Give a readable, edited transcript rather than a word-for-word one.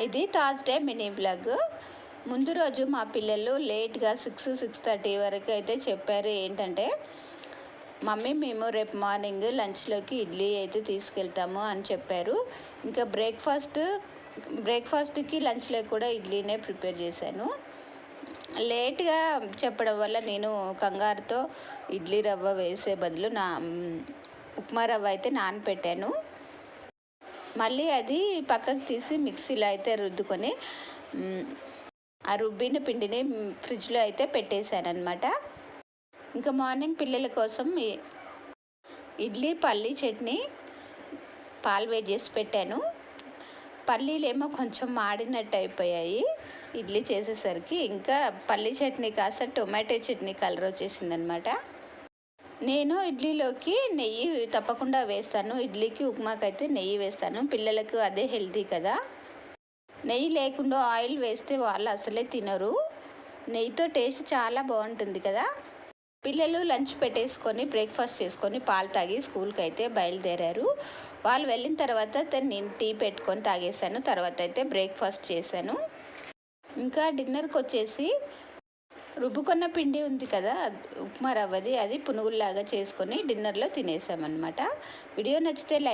ఇది Thursday mini vlog. ముందు రోజు మా పిల్లలు లేట్‌గా 6:30 వరకు అయితే చెప్పారు. ఏంటంటే, మమ్మీ మేము రేపు మార్నింగ్ లంచ్‌లోకి ఇడ్లీ అయితే తీసుకెళ్తాము అని చెప్పారు. ఇంకా బ్రేక్‌ఫాస్ట్‌కి, లంచ్‌లోకి కూడా ఇడ్లీనే ప్రిపేర్ చేశాను. లేట్‌గా చెప్పడం వల్ల నేను కంగారుతో ఇడ్లీ రవ్వ వేసే బదులు ఉప్మా రవ్వ అయితే నానపెట్టాను. మళ్ళీ అది పక్కకు తీసి మిక్సీలో అయితే రుద్దుకొని ఆ రుబ్బిన పిండిని ఫ్రిడ్జ్లో అయితే పెట్టేశానమాట. ఇంకా మార్నింగ్ పిల్లల కోసం ఇడ్లీ పల్లీ చట్నీ పాలు వేడి చేసి పెట్టాను. పల్లీలేమో కొంచెం మాడినట్టు అయిపోయాయి ఇడ్లీ చేసేసరికి. ఇంకా పల్లీ చట్నీ కాస్త టొమాటో చట్నీ కలర్ వచ్చేసిందనమాట. నేను ఇడ్లీలోకి నెయ్యి తప్పకుండా వేస్తాను. ఇడ్లీకి ఉప్మాకైతే నెయ్యి వేస్తాను. పిల్లలకు అదే హెల్తీ కదా. నెయ్యి లేకుండా ఆయిల్ వేస్తే వాళ్ళు అసలే తినరు. నెయ్యితో టేస్ట్ చాలా బాగుంటుంది కదా. పిల్లలు లంచ్ పెట్టేసుకొని బ్రేక్ఫాస్ట్ చేసుకొని పాలు తాగి స్కూల్కి అయితే బయలుదేరారు. వాళ్ళు వెళ్ళిన తర్వాత నేను టీ పెట్టుకొని తాగేసాను. తర్వాత అయితే బ్రేక్ఫాస్ట్ చేశాను. ఇంకా డిన్నర్కి వచ్చేసి రుబ్బుకున్న పిండి ఉంది కదా, ఉప్మా రవ్వది, అది పునుగుల్లాగా చేసుకొని డిన్నర్లో తినేసామన్నమాట. వీడియో నచ్చితే